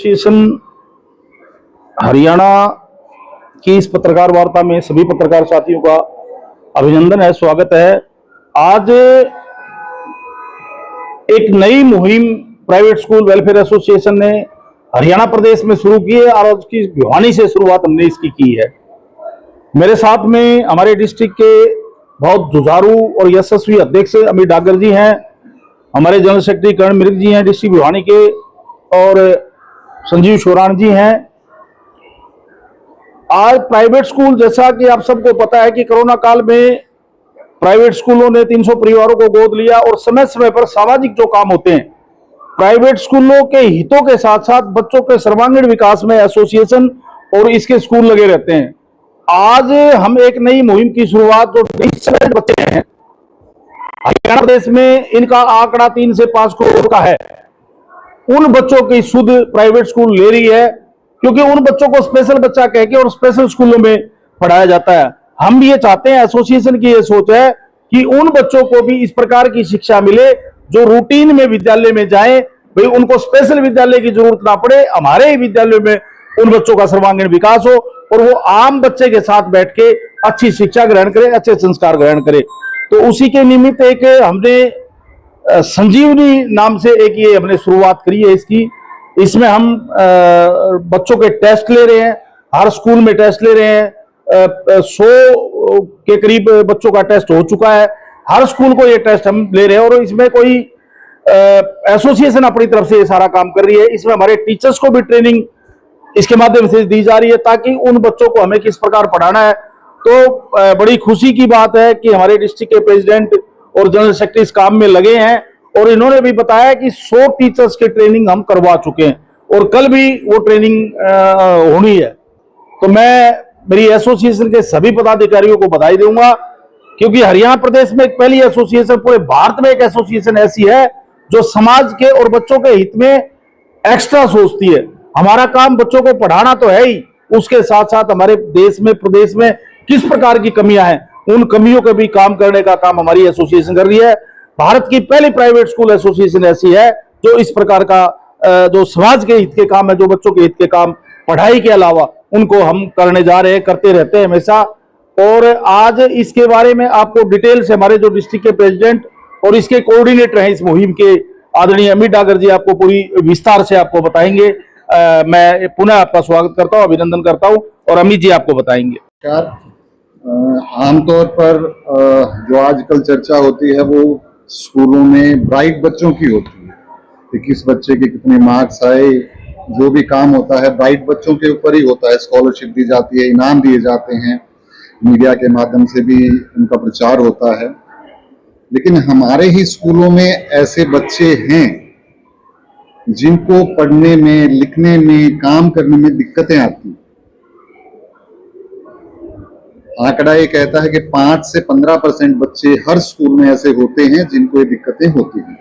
Association Haryana की इस पत्रकार वार्ता में सभी पत्रकार साथियों का अभिनंदन है, स्वागत है। आज एक नई मुहिम प्राइवेट स्कूल वेलफेयर एसोसिएशन ने हरियाणा प्रदेश में शुरू की है और उसकी भिवानी से शुरुआत हमने इसकी की है। मेरे साथ में हमारे डिस्ट्रिक्ट के बहुत जुझारू और यशस्वी अध्यक्ष अमित डागर जी हैं, हमारे जनरल सेक्रेटरी करण मृग जी हैं डिस्ट्रिक्ट भिवानी के, और संजीव शोरान जी हैं। आज प्राइवेट स्कूल, जैसा कि आप सबको पता है कि कोरोना काल में प्राइवेट स्कूलों ने 300 परिवारों को गोद लिया और समय समय पर सामाजिक जो काम होते हैं प्राइवेट स्कूलों के हितों के साथ साथ बच्चों के सर्वांगीण विकास में एसोसिएशन और इसके स्कूल लगे रहते हैं। आज हम एक नई मुहिम की शुरुआत, जो बच्चे हैं हरियाणा प्रदेश में, इनका आंकड़ा 3 से 5 करोड़ का है, उन बच्चों की सुध प्राइवेट स्कूल ले रही है, क्योंकि उन बच्चों को स्पेशल बच्चा कह के और स्पेशल स्कूलों में पढ़ाया जाता है। हम भी ये चाहते हैं, एसोसिएशन की ये सोच है कि उन बच्चों को भी इस प्रकार की शिक्षा मिले जो रूटीन में विद्यालय में जाएं, भाई उनको स्पेशल विद्यालय की जरूरत ना पड़े, हमारे ही विद्यालय में उन बच्चों का सर्वांगीण विकास हो और वो आम बच्चे के साथ बैठ के अच्छी शिक्षा ग्रहण करे, अच्छे संस्कार ग्रहण करे। तो उसी के निमित्त एक हमने संजीवनी नाम से एक ये हमने शुरुआत करी है इसकी। इसमें हम बच्चों के टेस्ट ले रहे हैं, हर स्कूल में टेस्ट ले रहे हैं। 100 के करीब बच्चों का टेस्ट हो चुका है, हर स्कूल को ये टेस्ट हम ले रहे हैं और इसमें कोई एसोसिएशन अपनी तरफ से ये सारा काम कर रही है। इसमें हमारे टीचर्स को भी ट्रेनिंग इसके माध्यम से दी जा रही है ताकि उन बच्चों को हमें किस प्रकार पढ़ाना है। तो बड़ी खुशी की बात है कि हमारे डिस्ट्रिक्ट के प्रेसिडेंट और जनरल सेक्रेटरी इस काम में लगे हैं और इन्होंने भी बताया कि 100 टीचर्स की ट्रेनिंग हम करवा चुके हैं और कल भी वो ट्रेनिंग होनी है। तो मैं मेरी एसोसिएशन के सभी पदाधिकारियों को बधाई दूंगा, क्योंकि हरियाणा प्रदेश में एक पहली एसोसिएशन, पूरे भारत में एक एसोसिएशन ऐसी है जो समाज के और बच्चों के हित में एक्स्ट्रा सोचती है। हमारा काम बच्चों को पढ़ाना तो है ही, उसके साथ साथ हमारे देश में, प्रदेश में किस प्रकार की कमियां हैं, उन कमियों के भी काम करने का काम हमारी एसोसिएशन कर रही है। भारत की पहली प्राइवेट स्कूल एसोसिएशन ऐसी है जो इस प्रकार का जो समाज के हित के काम है, जो बच्चों के हित के काम पढ़ाई के अलावा उनको हम करने जा रहे हैं, करते रहते हैं हमेशा। और आज इसके बारे में आपको डिटेल से हमारे जो डिस्ट्रिक्ट के प्रेसिडेंट और इसके कोऑर्डिनेटर हैं इस मुहिम के, आदरणीय अमित डागर जी, आपको पूरी विस्तार से आपको बताएंगे। मैं पुनः आपका स्वागत करता हूं, अभिनंदन करता हूं और अमित जी आपको बताएंगे। आमतौर पर जो आजकल चर्चा होती है वो स्कूलों में ब्राइट बच्चों की होती है कि किस बच्चे के कितने मार्क्स आए। जो भी काम होता है ब्राइट बच्चों के ऊपर ही होता है, स्कॉलरशिप दी जाती है, इनाम दिए जाते हैं, मीडिया के माध्यम से भी उनका प्रचार होता है। लेकिन हमारे ही स्कूलों में ऐसे बच्चे हैं जिनको पढ़ने में, लिखने में, काम करने में दिक्कतें आती हैं। आंकड़ा ये कहता है कि 5 से 15% बच्चे हर स्कूल में ऐसे होते हैं जिनको ये दिक्कतें होती हैं।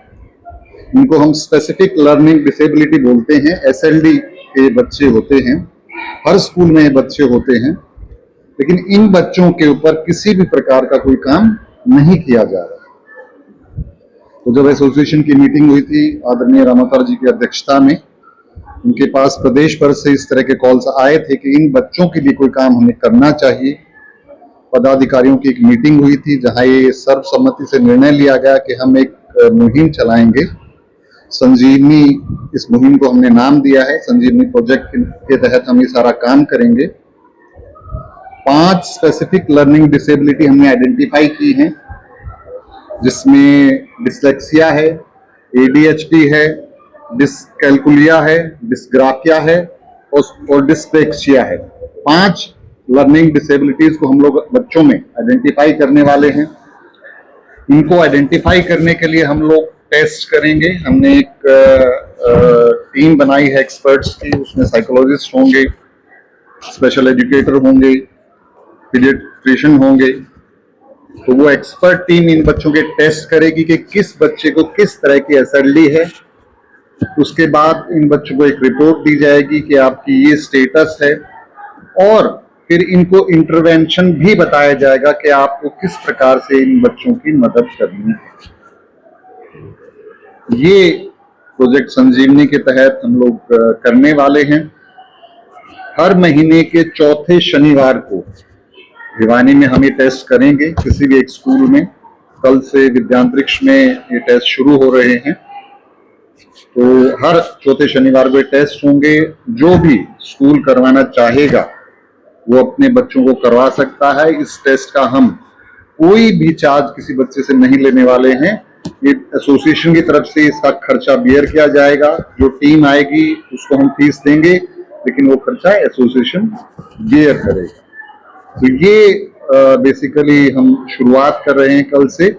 इनको हम स्पेसिफिक लर्निंग डिसेबिलिटी बोलते हैं, SLD के बच्चे होते हैं, हर स्कूल में ये बच्चे होते हैं। लेकिन इन बच्चों के ऊपर किसी भी प्रकार का कोई काम नहीं किया जा रहा। तो जब एसोसिएशन की मीटिंग हुई थी आदरणीय रामावतार जी की अध्यक्षता में, उनके पास प्रदेश भर से इस तरह के कॉल्स आए थे कि इन बच्चों के लिए कोई काम हमें करना चाहिए। पदाधिकारियों की एक मीटिंग हुई थी जहां ये सर्वसम्मति से निर्णय लिया गया कि हम एक मुहिम चलाएंगे, संजीवनी, इस मुहिम को हमने नाम दिया है। संजीवनी प्रोजेक्ट के तहत हम ये सारा काम करेंगे। 5 स्पेसिफिक लर्निंग डिसेबिलिटी हमने आइडेंटिफाई की हैं, जिसमें डिसलेक्सिया है, ADHD है, डिसकैलकुलिया है, डिस्ग्राफिया है और डिस्पेक्सिया है। 5 लर्निंग डिसेबिलिटीज को हम लोग बच्चों में आइडेंटिफाई करने वाले हैं। इनको आइडेंटिफाई करने के लिए हम लोग टेस्ट करेंगे। हमने एक टीम बनाई है एक्सपर्ट्स की, उसमें साइकोलॉजिस्ट होंगे, स्पेशल एजुकेटर होंगे, पीडियाट्रिशियन होंगे। तो वो एक्सपर्ट टीम इन बच्चों के टेस्ट करेगी कि किस बच्चे को किस तरह की SLD है। उसके बाद इन बच्चों को एक रिपोर्ट दी जाएगी कि आपकी ये स्टेटस है और फिर इनको इंटरवेंशन भी बताया जाएगा कि आपको किस प्रकार से इन बच्चों की मदद करनी है। ये प्रोजेक्ट संजीवनी के तहत हम लोग करने वाले हैं। हर महीने के चौथे शनिवार को भिवानी में हम ये टेस्ट करेंगे किसी भी एक स्कूल में। कल से विद्यांतरिक्ष में ये टेस्ट शुरू हो रहे हैं, तो हर चौथे शनिवार को ये टेस्ट होंगे। जो भी स्कूल करवाना चाहेगा वो अपने बच्चों को करवा सकता है। इस टेस्ट का हम कोई भी चार्ज किसी बच्चे से नहीं लेने वाले हैं। ये एसोसिएशन की तरफ से इसका खर्चा बियर किया जाएगा। जो टीम आएगी उसको हम फीस देंगे, लेकिन वो खर्चा एसोसिएशन बियर करेगा। तो ये बेसिकली हम शुरुआत कर रहे हैं कल से।